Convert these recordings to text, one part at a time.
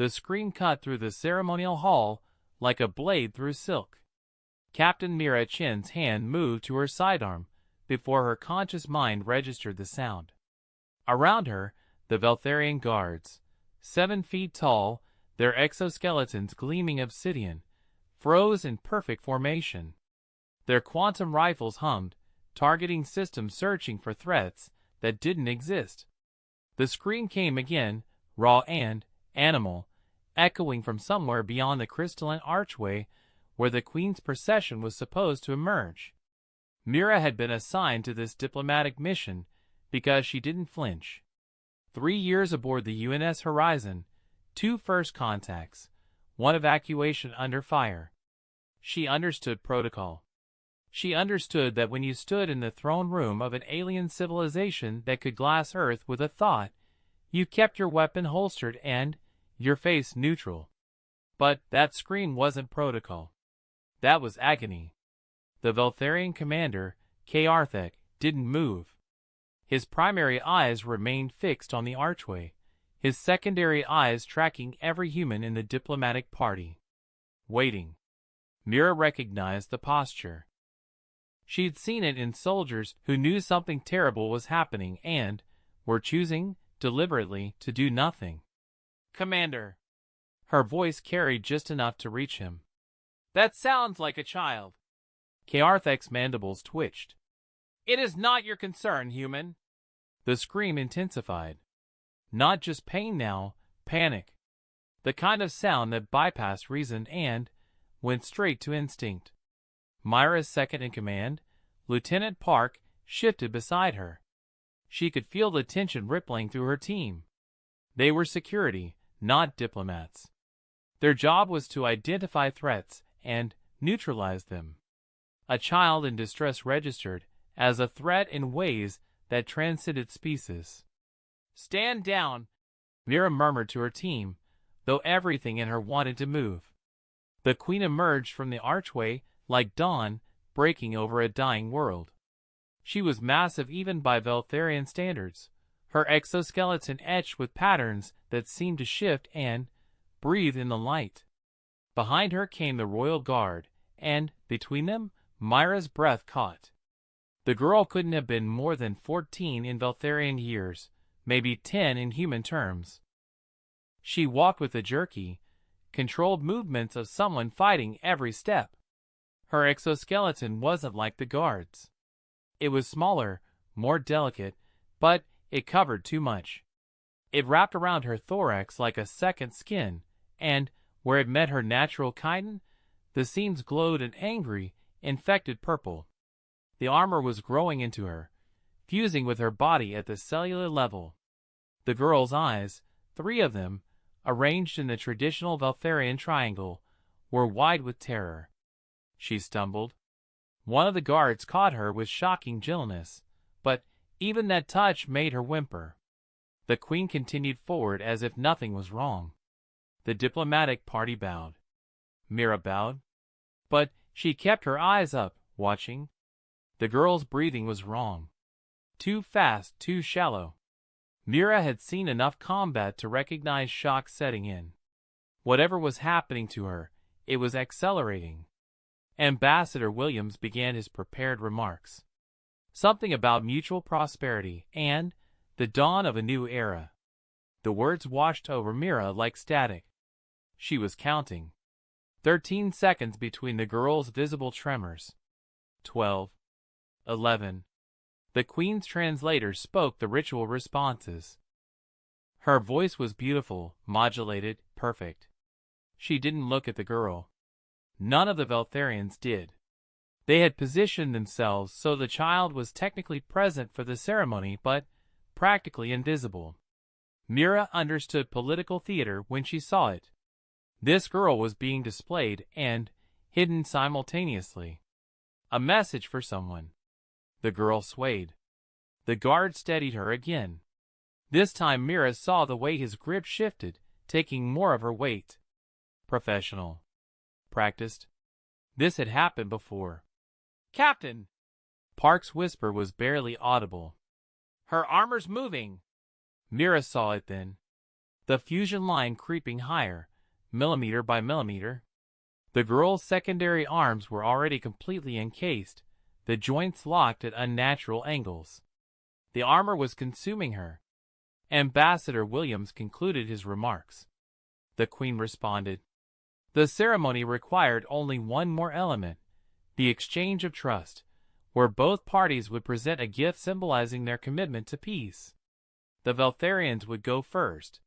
The scream cut through the ceremonial hall like a blade through silk. Captain Mira Chin's hand moved to her sidearm before her conscious mind registered the sound. Around her, the Veltharian guards, 7 feet tall, their exoskeletons gleaming obsidian, froze in perfect formation. Their quantum rifles hummed, targeting systems searching for threats that didn't exist. The scream came again, raw and animal, echoing from somewhere beyond the crystalline archway where the Queen's procession was supposed to emerge. Mira had been assigned to this diplomatic mission because she didn't flinch. 3 years aboard the UNS Horizon, 2 first contacts, 1 evacuation under fire. She understood protocol. She understood that when you stood in the throne room of an alien civilization that could glass Earth with a thought, you kept your weapon holstered and your face neutral. But that scream wasn't protocol. That was agony. The Veltharian commander, K'Arthek, didn't move. His primary eyes remained fixed on the archway, his secondary eyes tracking every human in the diplomatic party. Waiting. Mira recognized the posture. She'd seen it in soldiers who knew something terrible was happening and were choosing, deliberately, to do nothing. "Commander." Her voice carried just enough to reach him. "That sounds like a child." K'Arthek's mandibles twitched. "It is not your concern, human." The scream intensified. Not just pain now, panic. The kind of sound that bypassed reason and went straight to instinct. Myra's second-in-command, Lieutenant Park, shifted beside her. She could feel the tension rippling through her team. They were security, not diplomats. Their job was to identify threats and neutralize them. A child in distress registered as a threat in ways that transcended species. "Stand down," Mira murmured to her team, though everything in her wanted to move. The Queen emerged from the archway like dawn breaking over a dying world. She was massive even by Veltharian standards, her exoskeleton etched with patterns that seemed to shift and breathe in the light. Behind her came the royal guard, and, between them, Myra's breath caught. The girl couldn't have been more than 14 in Veltharian years, maybe 10 in human terms. She walked with the jerky, controlled movements of someone fighting every step. Her exoskeleton wasn't like the guards. It was smaller, more delicate, but it covered too much. It wrapped around her thorax like a second skin, and, where it met her natural chitin, the seams glowed an angry, infected purple. The armor was growing into her, fusing with her body at the cellular level. The girl's eyes, 3 of them, arranged in the traditional Veltharian triangle, were wide with terror. She stumbled. One of the guards caught her with shocking gentleness, but even that touch made her whimper. The Queen continued forward as if nothing was wrong. The diplomatic party bowed. Mira bowed. But she kept her eyes up, watching. The girl's breathing was wrong. Too fast, too shallow. Mira had seen enough combat to recognize shock setting in. Whatever was happening to her, it was accelerating. Ambassador Williams began his prepared remarks. Something about mutual prosperity and the dawn of a new era. The words washed over Mira like static. She was counting. 13 seconds between the girl's visible tremors. 12. 11. The Queen's translator spoke the ritual responses. Her voice was beautiful, modulated, perfect. She didn't look at the girl. None of the Veltharians did. They had positioned themselves so the child was technically present for the ceremony but practically invisible. Mira understood political theater when she saw it. This girl was being displayed and hidden simultaneously. A message for someone. The girl swayed. The guard steadied her again. This time Mira saw the way his grip shifted, taking more of her weight. Professional. Practiced. This had happened before. "Captain!" Park's whisper was barely audible. "Her armor's moving." Mira saw it then. the fusion line creeping higher, millimeter by millimeter. The girl's secondary arms were already completely encased, the joints locked at unnatural angles. The armor was consuming her. Ambassador Williams concluded his remarks. The Queen responded. The ceremony required only one more element, the exchange of trust, where both parties would present a gift symbolizing their commitment to peace. The Veltharians would go first.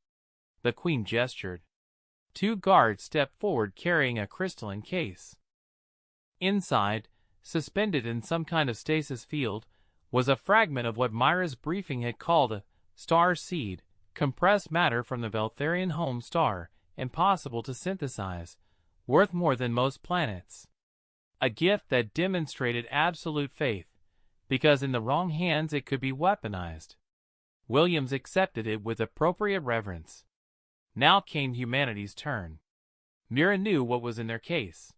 The Queen gestured. 2 guards stepped forward carrying a crystalline case. Inside, suspended in some kind of stasis field, was a fragment of what Myra's briefing had called a star seed, compressed matter from the Veltharian home star, impossible to synthesize, worth more than most planets. A gift that demonstrated absolute faith, because in the wrong hands it could be weaponized. Williams accepted it with appropriate reverence. Now came humanity's turn. Mira knew what was in their case.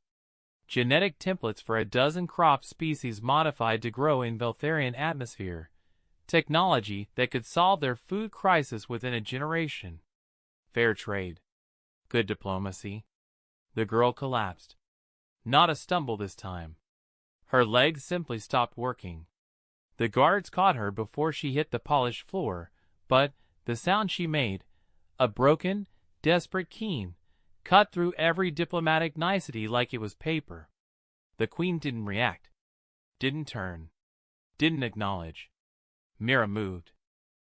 Genetic templates for a dozen crop species modified to grow in Veltharian atmosphere. Technology that could solve their food crisis within a generation. Fair trade. Good diplomacy. The girl collapsed. Not a stumble this time. Her legs simply stopped working. The guards caught her before she hit the polished floor, but the sound she made, a broken, desperate keen, cut through every diplomatic nicety like it was paper. The Queen didn't react. Didn't turn. Didn't acknowledge. Mira moved.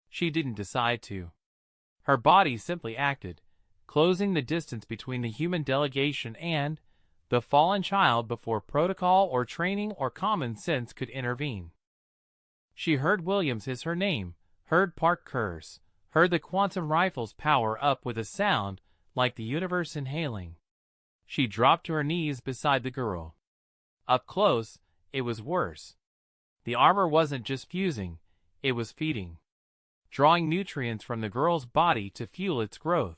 She didn't decide to. Her body simply acted, closing the distance between the human delegation and the fallen child before protocol or training or common sense could intervene. She heard Williams hiss her name, heard Park curse, heard the quantum rifles power up with a sound like the universe inhaling. She dropped to her knees beside the girl. Up close, it was worse. The armor wasn't just fusing, it was feeding, drawing nutrients from the girl's body to fuel its growth.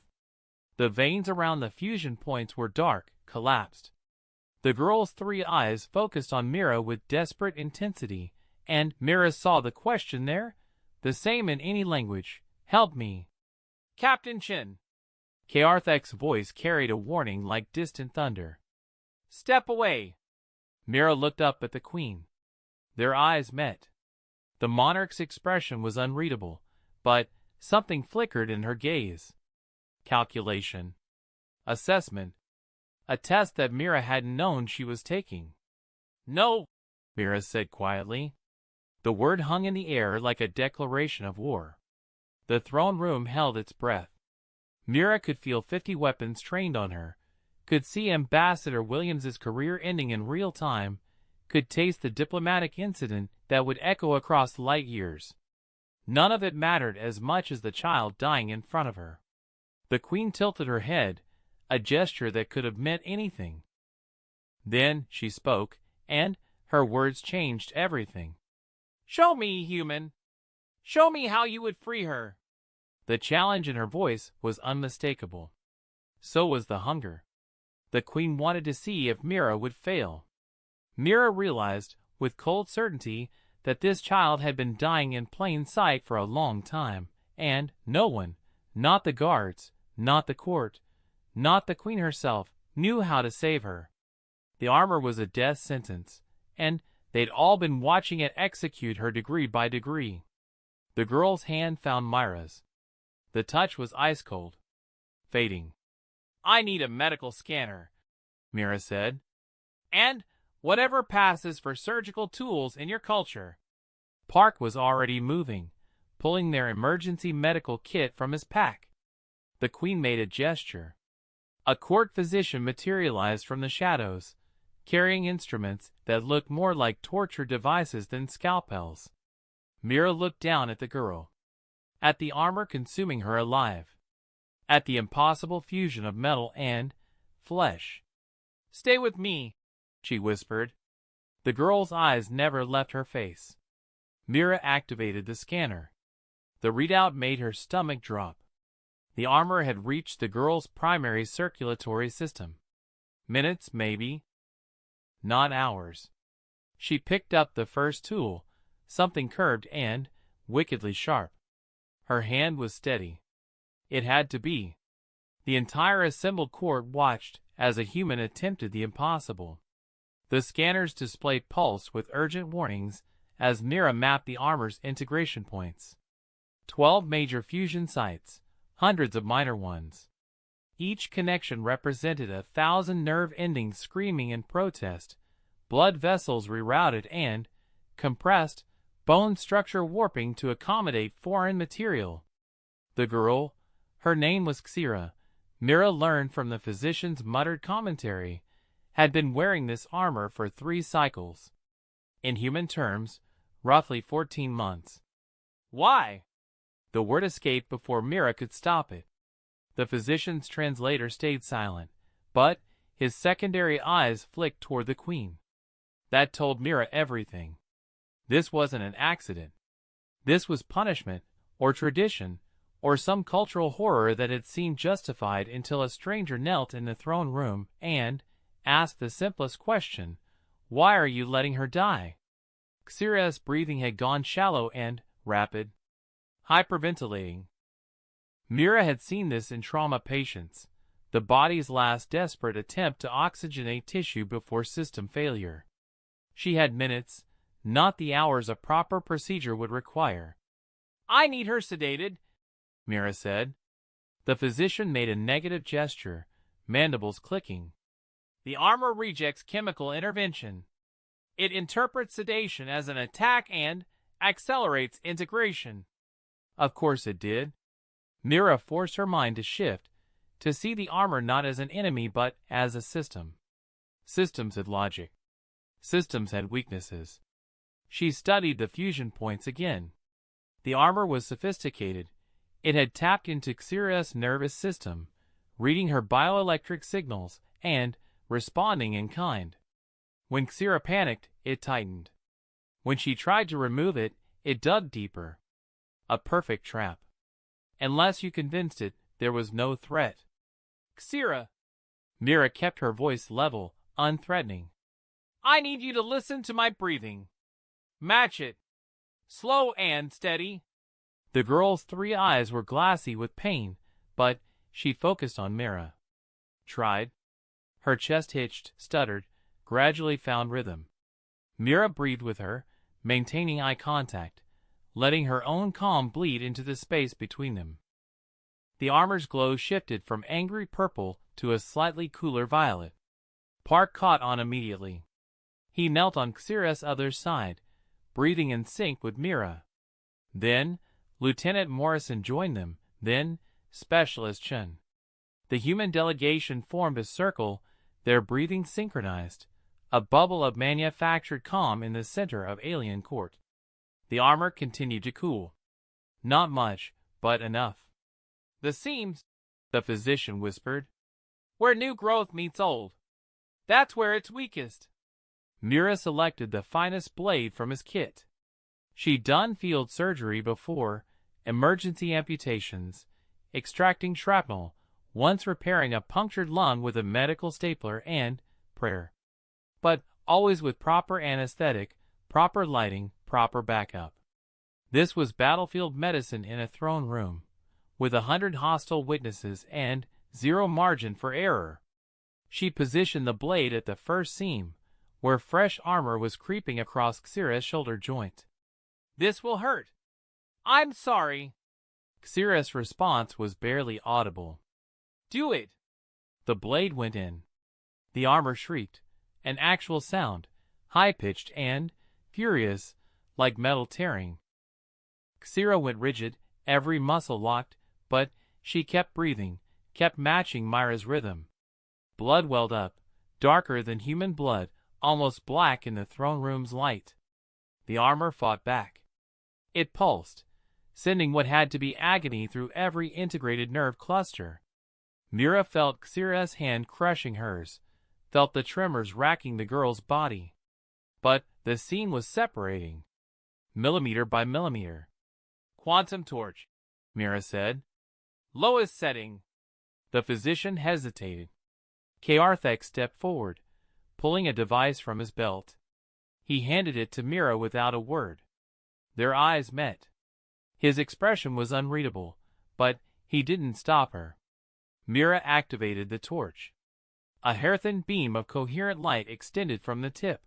The veins around the fusion points were dark, collapsed. The girl's 3 eyes focused on Mira with desperate intensity, and Mira saw the question there, the same in any language. Help me. Captain Chin. Kearthek's voice carried a warning like distant thunder. Step away. Mira looked up at the Queen. Their eyes met. The monarch's expression was unreadable, but something flickered in her gaze. Calculation. Assessment. A test that Mira hadn't known she was taking. No, Mira said quietly. The word hung in the air like a declaration of war. The throne room held its breath. Mira could feel 50 weapons trained on her, could see Ambassador Williams's career ending in real time, could taste the diplomatic incident that would echo across light years. None of it mattered as much as the child dying in front of her. The Queen tilted her head, a gesture that could have meant anything. Then she spoke, and her words changed everything. Show me, human. Show me how you would free her. The challenge in her voice was unmistakable. So was the hunger. The Queen wanted to see if Mira would fail. Mira realized, with cold certainty, that this child had been dying in plain sight for a long time, and no one, not the guards, not the court, not the Queen herself, knew how to save her. The armor was a death sentence, and they'd all been watching it execute her degree by degree. The girl's hand found Myra's. The touch was ice-cold, fading. I need a medical scanner, Mira said. And whatever passes for surgical tools in your culture. Park was already moving, pulling their emergency medical kit from his pack. The Queen made a gesture. A court physician materialized from the shadows, carrying instruments that looked more like torture devices than scalpels. Mira looked down at the girl, at the armor consuming her alive, at the impossible fusion of metal and flesh. Stay with me, she whispered. The girl's eyes never left her face. Mira activated the scanner. The readout made her stomach drop. The armor had reached the girl's primary circulatory system. Minutes, maybe. Not hours. She picked up the first tool, something curved and wickedly sharp. Her hand was steady. It had to be. The entire assembled court watched as a human attempted the impossible. The scanners displayed pulse with urgent warnings as Mira mapped the armor's integration points. 12 major fusion sites, hundreds of minor ones. Each connection represented 1,000 nerve endings screaming in protest, blood vessels rerouted and, compressed, bone structure warping to accommodate foreign material. The girl, her name was Xira, Mira learned from the physician's muttered commentary, had been wearing this armor for 3 cycles. In human terms, roughly 14 months. Why? The word escaped before Mira could stop it. The physician's translator stayed silent, but his secondary eyes flicked toward the queen. That told Mira everything. This wasn't an accident. This was punishment, or tradition, or some cultural horror that had seemed justified until a stranger knelt in the throne room and asked the simplest question, "Why are you letting her die?" Xira's breathing had gone shallow and rapid, hyperventilating. Mira had seen this in trauma patients, the body's last desperate attempt to oxygenate tissue before system failure. She had minutes, not the hours a proper procedure would require. "I need her sedated," Mira said. The physician made a negative gesture, mandibles clicking. "The armor rejects chemical intervention. It interprets sedation as an attack and accelerates integration." Of course it did. Mira forced her mind to shift, to see the armor not as an enemy but as a system. Systems had logic. Systems had weaknesses. She studied the fusion points again. The armor was sophisticated. It had tapped into Xira's nervous system, reading her bioelectric signals and responding in kind. When Xira panicked, it tightened. When she tried to remove it, it dug deeper. A perfect trap. Unless you convinced it, there was no threat. "Xira!" Mira kept her voice level, unthreatening. "I need you to listen to my breathing. Match it. Slow and steady." The girl's 3 eyes were glassy with pain, but she focused on Mira. Tried. Her chest hitched, stuttered, gradually found rhythm. Mira breathed with her, maintaining eye contact, letting her own calm bleed into the space between them. The armor's glow shifted from angry purple to a slightly cooler violet. Park caught on immediately. He knelt on Xira's other side, breathing in sync with Mira. Then, Lieutenant Morrison joined them, then Specialist Chen. The human delegation formed a circle, their breathing synchronized, a bubble of manufactured calm in the center of alien court. The armor continued to cool. Not much, but enough. "The seams," the physician whispered. "Where new growth meets old. That's where it's weakest." Mira selected the finest blade from his kit. She'd done field surgery before, emergency amputations, extracting shrapnel, once repairing a punctured lung with a medical stapler and prayer. But always with proper anesthetic, proper lighting, proper backup. This was battlefield medicine in a throne room, with 100 hostile witnesses and 0 margin for error. She positioned the blade at the first seam, where fresh armor was creeping across Xira's shoulder joint. "This will hurt. I'm sorry." Xira's response was barely audible. "Do it." The blade went in. The armor shrieked, an actual sound, high-pitched and furious, like metal tearing. Xira went rigid, every muscle locked, but she kept breathing, kept matching Myra's rhythm. Blood welled up, darker than human blood, almost black in the throne room's light. The armor fought back. It pulsed, sending what had to be agony through every integrated nerve cluster. Mira felt Xira's hand crushing hers, felt the tremors racking the girl's body. But the scene was separating, millimeter by millimeter. "Quantum torch," Mira said. "Lowest setting." The physician hesitated. Karthek stepped forward, pulling a device from his belt. He handed it to Mira without a word. Their eyes met. His expression was unreadable, but He didn't stop her. Mira activated the torch. A hair-thin beam of coherent light extended from the tip.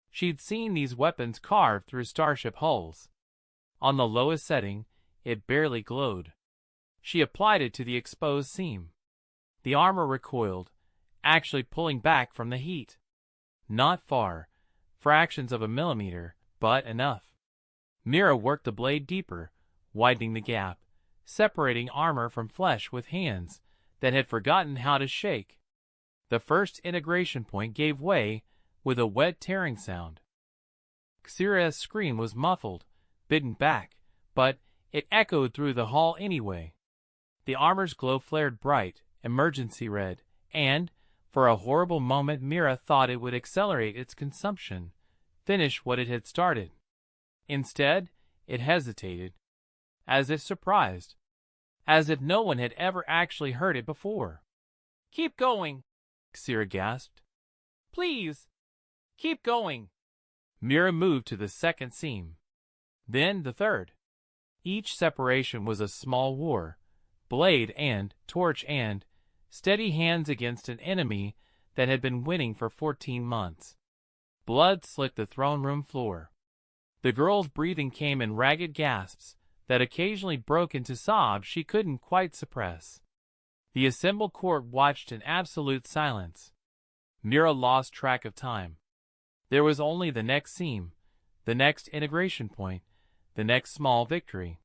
She'd seen these weapons carved through starship hulls. On the lowest setting, it barely glowed. She applied it to the exposed seam. The armor recoiled, actually pulling back from the heat. Not far, fractions of a millimeter, but enough. Mira worked the blade deeper, widening the gap, separating armor from flesh with hands that had forgotten how to shake. The first integration point gave way with a wet tearing sound. Xira's scream was muffled, bitten back, but it echoed through the hall anyway. The armor's glow flared bright, emergency red, and, for a horrible moment, Mira thought it would accelerate its consumption, finish what it had started. Instead, it hesitated, as if surprised, as if no one had ever actually heard it before. "Keep going," Xira gasped. "Please, keep going." Mira moved to the second seam, then the third. Each separation was a small war, blade and torch and steady hands against an enemy that had been winning for 14 months. Blood slicked the throne room floor. The girl's breathing came in ragged gasps that occasionally broke into sobs she couldn't quite suppress. The assembled court watched in absolute silence. Mira lost track of time. There was only the next seam, the next integration point, the next small victory.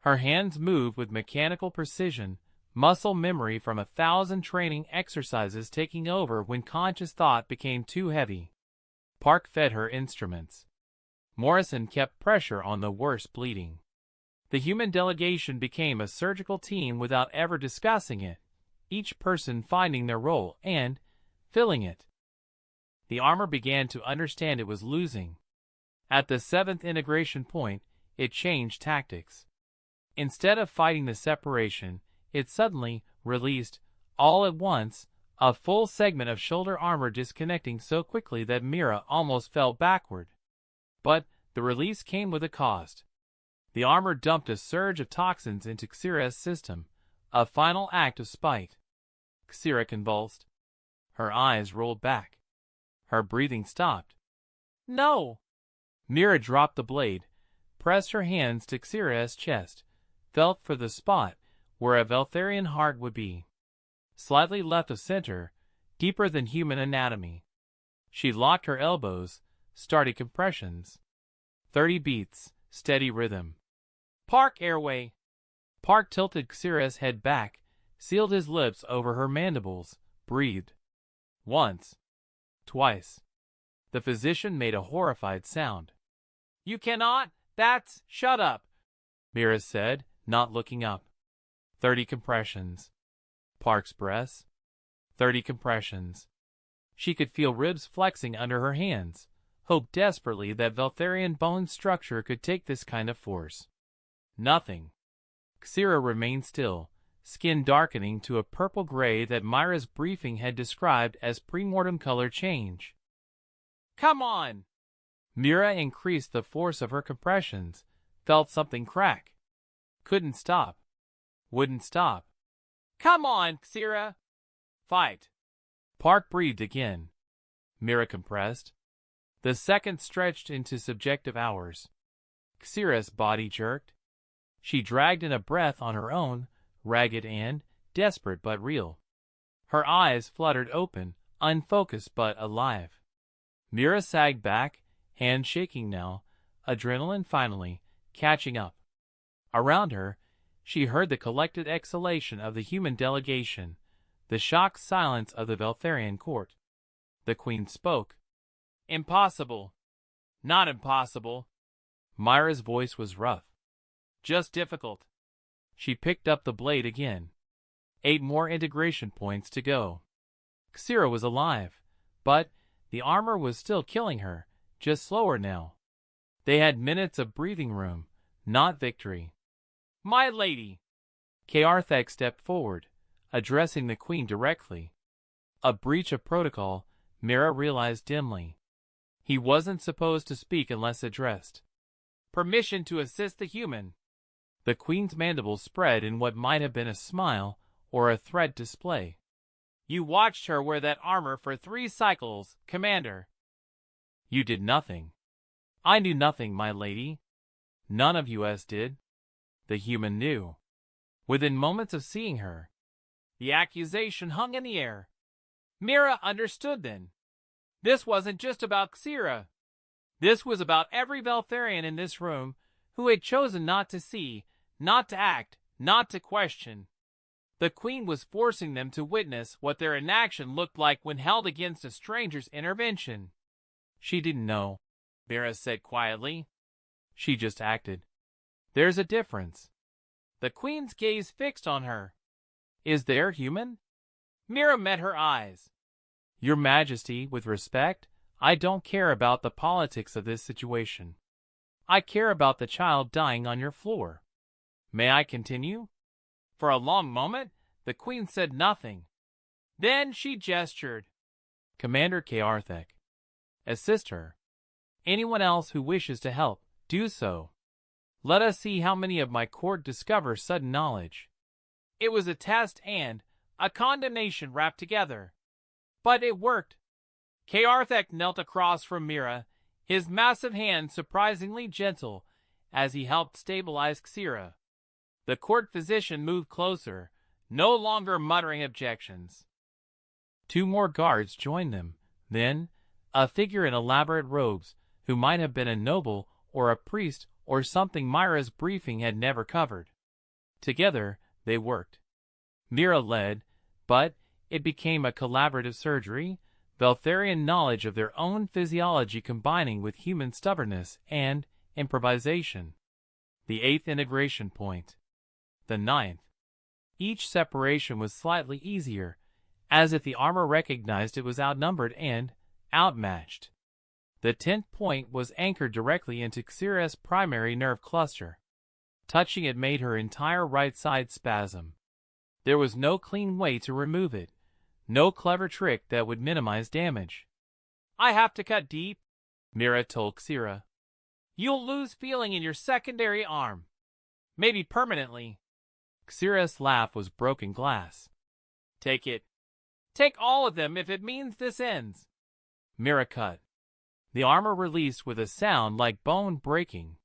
Her hands moved with mechanical precision, muscle memory from 1,000 training exercises taking over when conscious thought became too heavy. Park fed her instruments. Morrison kept pressure on the worst bleeding. The human delegation became a surgical team without ever discussing it, each person finding their role and filling it. The armor began to understand it was losing. At the 7th integration point, it changed tactics. Instead of fighting the separation, it suddenly released, all at once, a full segment of shoulder armor disconnecting so quickly that Mira almost fell backward. But the release came with a cost. The armor dumped a surge of toxins into Xira's system, a final act of spite. Xira convulsed. Her eyes rolled back. Her breathing stopped. "No!" Mira dropped the blade, pressed her hands to Xira's chest, felt for the spot where a Veltharian heart would be. Slightly left of center, deeper than human anatomy. She locked her elbows, started compressions. 30 beats, steady rhythm. "Park, airway!" Park tilted Xira's head back, sealed his lips over her mandibles, breathed. Once. Twice. The physician made a horrified sound. "You cannot, shut up," Mira said, not looking up. 30 compressions. Park's breaths. 30 compressions. She could feel ribs flexing under her hands, hoped desperately that Veltharian bone structure could take this kind of force. Nothing. Xira remained still, skin darkening to a purple-gray that Mira's briefing had described as premortem color change. "Come on!" Mira increased the force of her compressions, felt something crack. Couldn't stop. Wouldn't stop. "Come on, Xira!" "Fight!" Park breathed again. Mira compressed. The seconds stretched into subjective hours. Xira's body jerked. She dragged in a breath on her own, ragged and desperate but real. Her eyes fluttered open, unfocused but alive. Mira sagged back, hands shaking now, adrenaline finally catching up. Around her, she heard the collected exhalation of the human delegation, the shocked silence of the Veltharian court. The Queen spoke. "Impossible." "Not impossible." Myra's voice was rough. "Just difficult." She picked up the blade again. 8 more integration points to go. Xira was alive, but the armor was still killing her, just slower now. They had minutes of breathing room, not victory. "My lady!" Kaarthek stepped forward, addressing the Queen directly. A breach of protocol, Mira realized dimly. He wasn't supposed to speak unless addressed. "Permission to assist the human." The queen's mandibles spread in what might have been a smile or a threat display. You watched her wear that armor for 3 cycles, Commander. You did nothing. I knew nothing, my lady. None of us did. The human knew. Within moments of seeing her, the accusation hung in the air. Mira understood then. This wasn't just about Xira. This was about every Veltharian in this room who had chosen not to see, not to act, not to question. The queen was forcing them to witness what their inaction looked like when held against a stranger's intervention. She didn't know, Mira said quietly. She just acted. There's a difference. The queen's gaze fixed on her. Is there human? Mira met her eyes. Your Majesty, with respect, I don't care about the politics of this situation. I care about the child dying on your floor. May I continue? For a long moment, the queen said nothing. Then she gestured. Commander Kaarthek, assist her. Anyone else who wishes to help, do so. Let us see how many of my court discover sudden knowledge. It was a test and a condemnation wrapped together. But it worked. Kaarthek knelt across from Mira, his massive hand surprisingly gentle as he helped stabilize Xira. The court physician moved closer, no longer muttering objections. 2 more guards joined them. Then, a figure in elaborate robes, who might have been a noble or a priest or something Mira's briefing had never covered. Together, they worked. Mira led, but it became a collaborative surgery, Veltharian knowledge of their own physiology combining with human stubbornness and improvisation. The 8th integration point. The 9th. Each separation was slightly easier, as if the armor recognized it was outnumbered and outmatched. The 10th point was anchored directly into Xira's primary nerve cluster. Touching it made her entire right side spasm. There was no clean way to remove it, no clever trick that would minimize damage. I have to cut deep, Mira told Xira. You'll lose feeling in your secondary arm. Maybe permanently. Xira's laugh was broken glass. Take it. Take all of them if it means this ends. Mira cut. The armor released with a sound like bone breaking.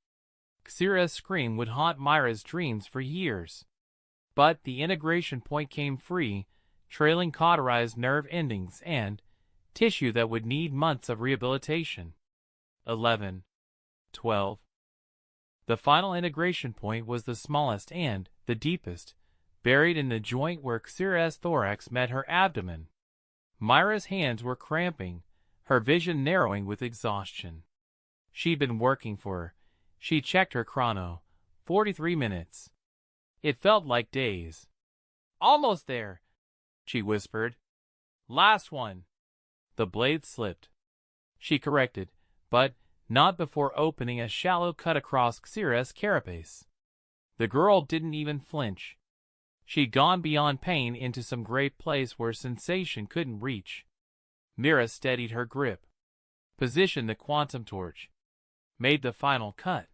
Xira's scream would haunt Myra's dreams for years. But the integration point came free, trailing cauterized nerve endings and tissue that would need months of rehabilitation. 11. 12. The final integration point was the smallest and the deepest, buried in the joint where Xira's thorax met her abdomen. Myra's hands were cramping, her vision narrowing with exhaustion. She'd been working for her. She checked her chrono. 43 minutes. It felt like days. Almost there, she whispered. Last one. The blade slipped. She corrected, but not before opening a shallow cut across Xira's carapace. The girl didn't even flinch. She'd gone beyond pain into some gray place where sensation couldn't reach. Mira steadied her grip, positioned the quantum torch, made the final cut.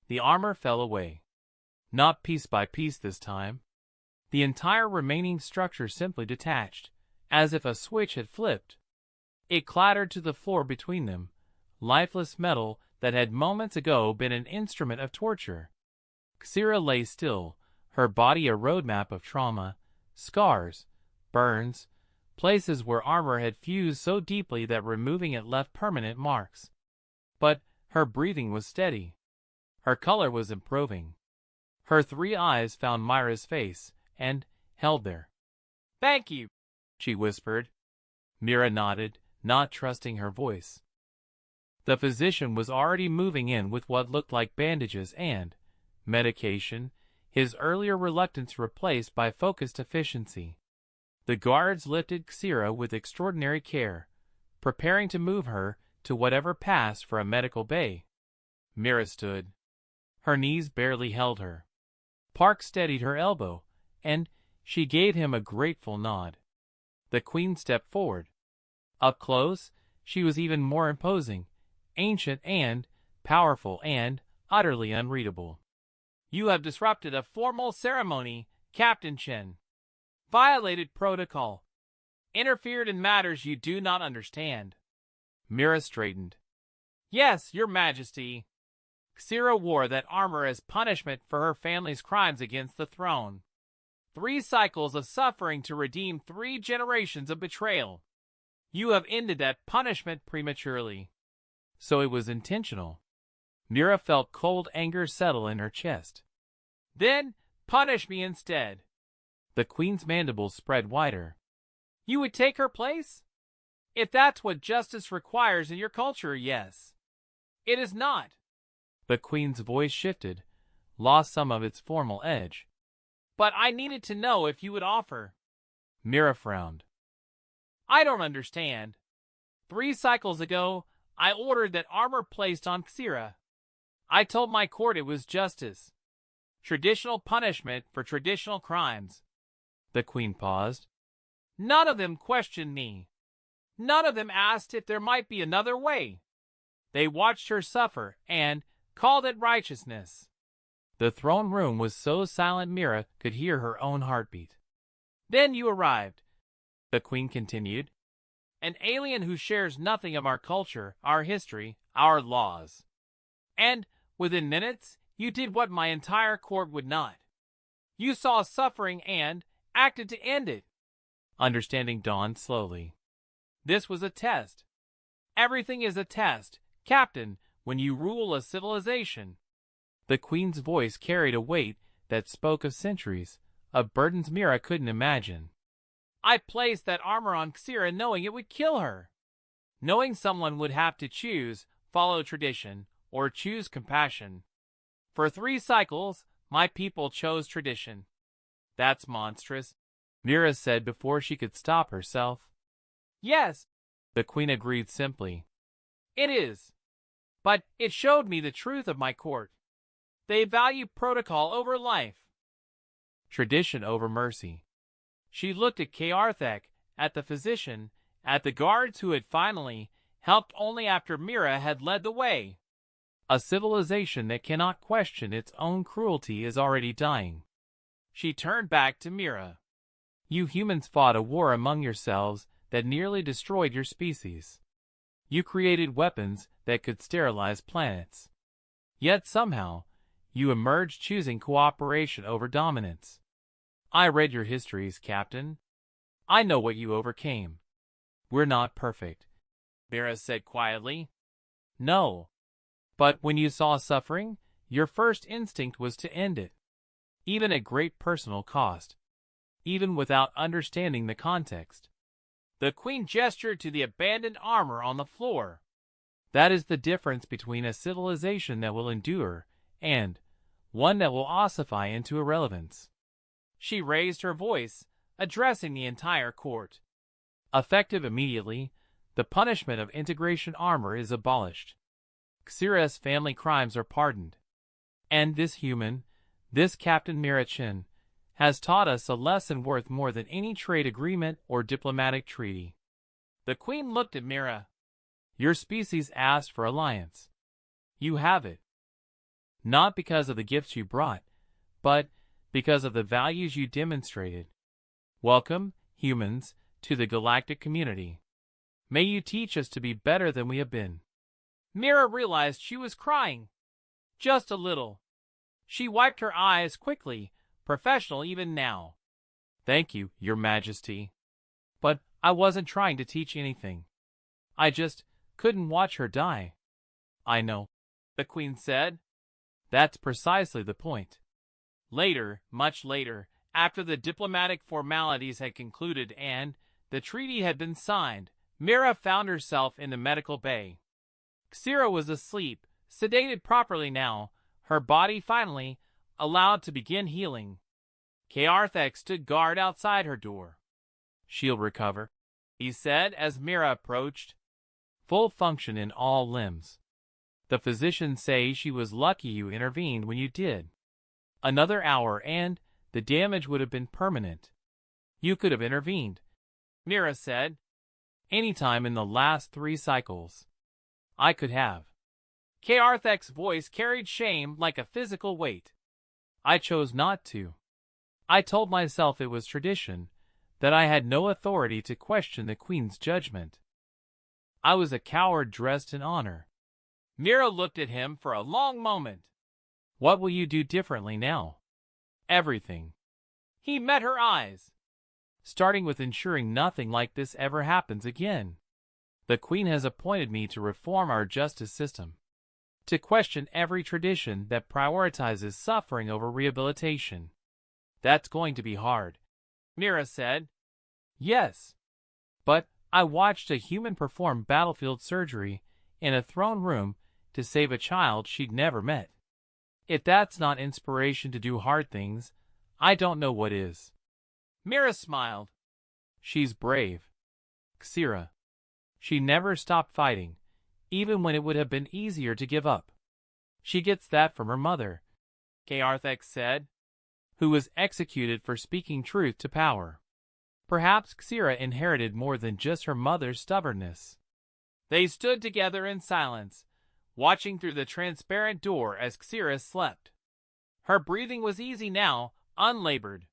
The armor fell away. Not piece by piece this time. The entire remaining structure simply detached, as if a switch had flipped. It clattered to the floor between them, lifeless metal that had moments ago been an instrument of torture. Xira lay still, her body a roadmap of trauma, scars, burns, places where armor had fused so deeply that removing it left permanent marks. But her breathing was steady. Her color was improving. Her 3 eyes found Myra's face and held there. Thank you, she whispered. Mira nodded, not trusting her voice. The physician was already moving in with what looked like bandages and medication, his earlier reluctance replaced by focused efficiency. The guards lifted Xira with extraordinary care, preparing to move her to whatever passed for a medical bay. Mira stood. Her knees barely held her. Park steadied her elbow, and she gave him a grateful nod. The queen stepped forward. Up close, she was even more imposing, ancient and powerful and utterly unreadable. You have disrupted a formal ceremony, Captain Chen. Violated protocol. Interfered in matters you do not understand. Mira straightened. Yes, Your Majesty. Xira wore that armor as punishment for her family's crimes against the throne. 3 cycles of suffering to redeem 3 generations of betrayal. You have ended that punishment prematurely. So it was intentional. Mira felt cold anger settle in her chest. Then, punish me instead. The queen's mandibles spread wider. You would take her place? If that's what justice requires in your culture, yes. It is not. The queen's voice shifted, lost some of its formal edge. But I needed to know if you would offer. Mira frowned. I don't understand. 3 cycles ago, I ordered that armor placed on Xira. I told my court it was justice. Traditional punishment for traditional crimes. The queen paused. None of them questioned me. None of them asked if there might be another way. They watched her suffer and called it righteousness. The throne room was so silent Mira could hear her own heartbeat. Then you arrived, the queen continued. An alien who shares nothing of our culture, our history, our laws. And, within minutes, you did what my entire court would not. You saw suffering and acted to end it. Understanding dawned slowly. This was a test. Everything is a test, Captain, when you rule a civilization. The queen's voice carried a weight that spoke of centuries, of burdens Mira couldn't imagine. I placed that armor on Xira knowing it would kill her. Knowing someone would have to choose, follow tradition, or choose compassion. For 3 cycles, my people chose tradition. That's monstrous, Mira said before she could stop herself. Yes, the queen agreed simply. It is. But it showed me the truth of my court. They value protocol over life. Tradition over mercy. She looked at Kaarthek, at the physician, at the guards who had finally helped only after Mira had led the way. A civilization that cannot question its own cruelty is already dying. She turned back to Mira. You humans fought a war among yourselves that nearly destroyed your species. You created weapons that could sterilize planets. Yet somehow, you emerged choosing cooperation over dominance. I read your histories, Captain. I know what you overcame. We're not perfect, Mira said quietly. No. But when you saw suffering, your first instinct was to end it. Even at great personal cost. Even without understanding the context. The queen gestured to the abandoned armor on the floor. That is the difference between a civilization that will endure and one that will ossify into irrelevance. She raised her voice, addressing the entire court. Effective immediately, the punishment of integration armor is abolished. Xira's family crimes are pardoned. And this human, this Captain Mirachin, has taught us a lesson worth more than any trade agreement or diplomatic treaty. The queen looked at Mira. Your species asked for alliance. You have it. Not because of the gifts you brought, but because of the values you demonstrated. Welcome, humans, to the galactic community. May you teach us to be better than we have been. Mira realized she was crying. Just a little. She wiped her eyes quickly, professional even now. Thank you, Your Majesty. But I wasn't trying to teach anything. I just couldn't watch her die. I know, the queen said. That's precisely the point. Later, much later, after the diplomatic formalities had concluded and the treaty had been signed, Mira found herself in the medical bay. Xira was asleep, sedated properly now, her body finally allowed to begin healing. Kaarthek stood guard outside her door. She'll recover, he said as Mira approached. Full function in all limbs. The physicians say she was lucky you intervened when you did. Another hour and the damage would have been permanent. You could have intervened, Mira said. Anytime in the last 3 cycles. I could have. Kaarthek's voice carried shame like a physical weight. I chose not to. I told myself it was tradition, that I had no authority to question the Queen's judgment. I was a coward dressed in honor. Mira looked at him for a long moment. What will you do differently now? Everything. He met her eyes. Starting with ensuring nothing like this ever happens again. The Queen has appointed me to reform our justice system, to question every tradition that prioritizes suffering over rehabilitation. That's going to be hard, Mira said. Yes. But I watched a human perform battlefield surgery in a throne room to save a child she'd never met. If that's not inspiration to do hard things, I don't know what is. Mira smiled. She's brave. Xira. She never stopped fighting, even when it would have been easier to give up. She gets that from her mother, Karthek said, who was executed for speaking truth to power. Perhaps Xira inherited more than just her mother's stubbornness. They stood together in silence, watching through the transparent door as Xira slept. Her breathing was easy now, unlabored.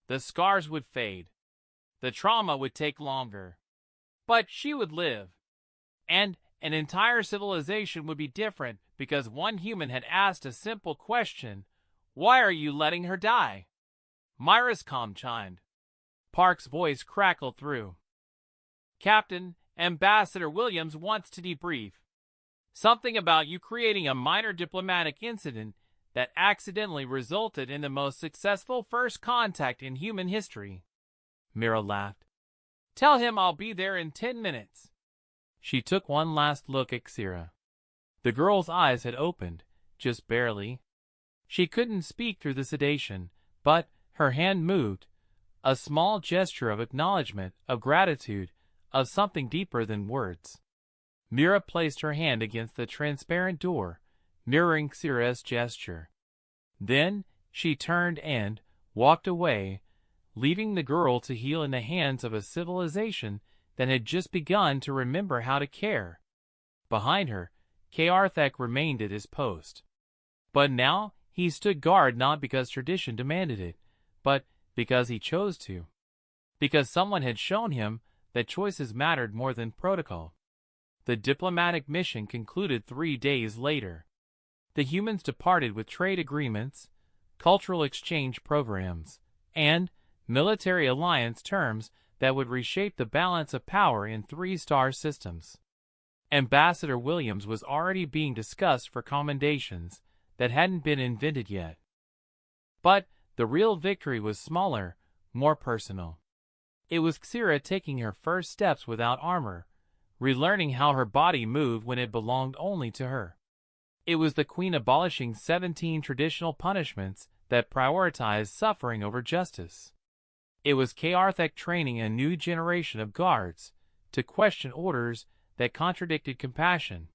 The scars would fade. The trauma would take longer. But she would live. And an entire civilization would be different because one human had asked a simple question: why are you letting her die? Myra's calm chimed. Park's voice crackled through. Captain, Ambassador Williams wants to debrief. Something about you creating a minor diplomatic incident that accidentally resulted in the most successful first contact in human history. Mira laughed. Tell him I'll be there in 10 minutes. She took one last look at Xira. The girl's eyes had opened, just barely. She couldn't speak through the sedation, but her hand moved, a small gesture of acknowledgement, of gratitude, of something deeper than words. Mira placed her hand against the transparent door, mirroring Xira's gesture. Then she turned and walked away, leaving the girl to heal in the hands of a civilization that had just begun to remember how to care. Behind her, Karthek remained at his post. But now he stood guard not because tradition demanded it, but because he chose to. Because someone had shown him that choices mattered more than protocol. The diplomatic mission concluded 3 days later. The humans departed with trade agreements, cultural exchange programs, and military alliance terms that would reshape the balance of power in 3-star systems. Ambassador Williams was already being discussed for commendations that hadn't been invented yet. But the real victory was smaller, more personal. It was Xira taking her first steps without armor, relearning how her body moved when it belonged only to her. It was the Queen abolishing 17 traditional punishments that prioritized suffering over justice. It was Karthek training a new generation of guards to question orders that contradicted compassion.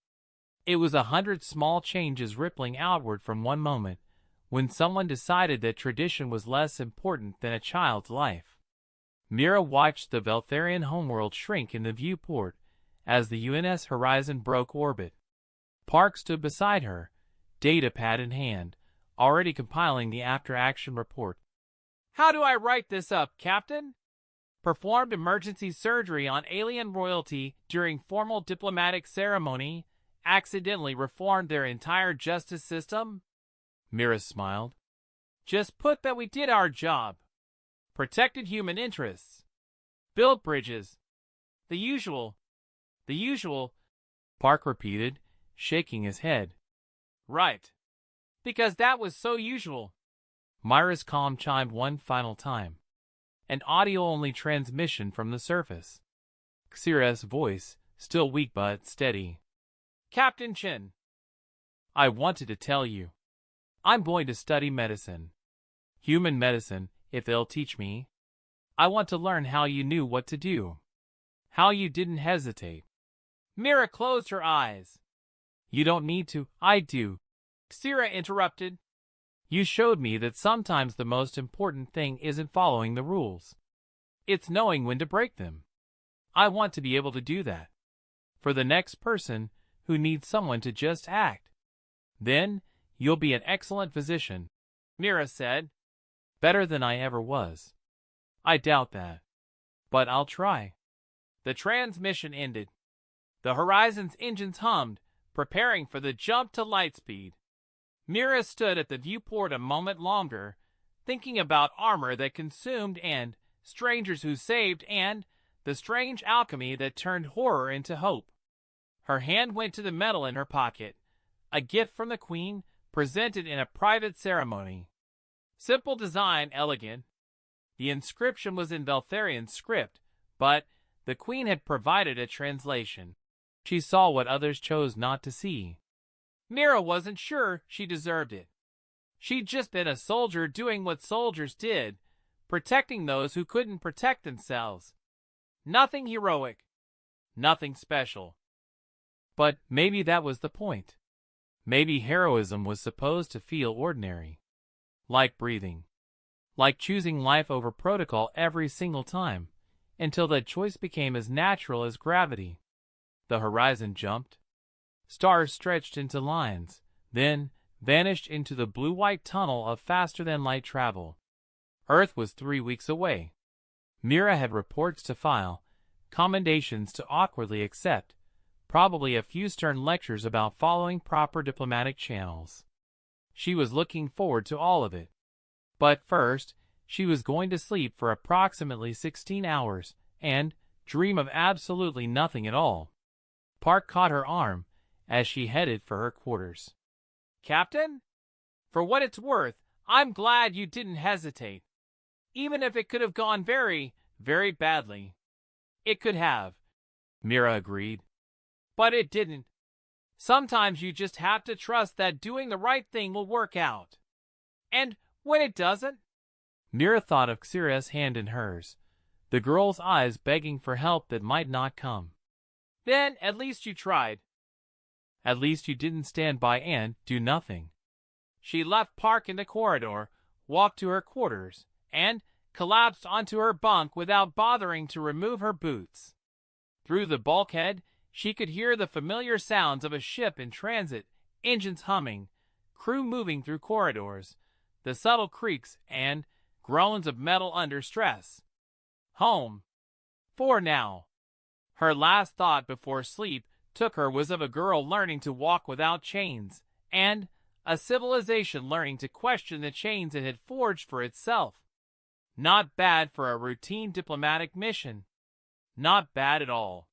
It was 100 small changes rippling outward from one moment, when someone decided that tradition was less important than a child's life. Mira watched the Veltharian homeworld shrink in the viewport as the UNS Horizon broke orbit. Park stood beside her, datapad in hand, already compiling the after-action report. How do I write this up, Captain? Performed emergency surgery on alien royalty during formal diplomatic ceremony, accidentally reformed their entire justice system? Mira smiled. Just put that we did our job. Protected human interests. Built bridges. The usual, Park repeated, shaking his head. Right. Because that was so usual. Myra's calm chimed one final time. An audio-only transmission from the surface. Xira's voice, still weak but steady. Captain Chin. I wanted to tell you. I'm going to study medicine. Human medicine, if they'll teach me. I want to learn how you knew what to do. How you didn't hesitate. Mira closed her eyes. You don't need to, I do. Xira interrupted. You showed me that sometimes the most important thing isn't following the rules. It's knowing when to break them. I want to be able to do that. For the next person who needs someone to just act. Then, you'll be an excellent physician. Mira said. Better than I ever was. I doubt that. But I'll try. The transmission ended. The Horizon's engines hummed, preparing for the jump to lightspeed. Mira stood at the viewport a moment longer, thinking about armor that consumed and strangers who saved and the strange alchemy that turned horror into hope. Her hand went to the medal in her pocket, a gift from the Queen presented in a private ceremony. Simple design, elegant. The inscription was in Beltharian script, but the Queen had provided a translation. She saw what others chose not to see. Mira wasn't sure she deserved it. She'd just been a soldier doing what soldiers did, protecting those who couldn't protect themselves. Nothing heroic. Nothing special. But maybe that was the point. Maybe heroism was supposed to feel ordinary. Like breathing. Like choosing life over protocol every single time, until that choice became as natural as gravity. The horizon jumped. Stars stretched into lines, then vanished into the blue-white tunnel of faster-than-light travel. Earth was 3 weeks away. Mira had reports to file, commendations to awkwardly accept, probably a few stern lectures about following proper diplomatic channels. She was looking forward to all of it. But first, she was going to sleep for approximately 16 hours and dream of absolutely nothing at all. Park caught her arm as she headed for her quarters. Captain? For what it's worth, I'm glad you didn't hesitate. Even if it could have gone very, very badly. It could have, Mira agreed. But it didn't. Sometimes you just have to trust that doing the right thing will work out. And when it doesn't? Mira thought of Xira's hand in hers, the girl's eyes begging for help that might not come. Then at least you tried. At least you didn't stand by and do nothing. She left Park in the corridor, walked to her quarters, and collapsed onto her bunk without bothering to remove her boots. Through the bulkhead, she could hear the familiar sounds of a ship in transit, engines humming, crew moving through corridors, the subtle creaks and groans of metal under stress. Home. For now. Her last thought before sleep took her was of a girl learning to walk without chains, and a civilization learning to question the chains it had forged for itself. Not bad for a routine diplomatic mission. Not bad at all.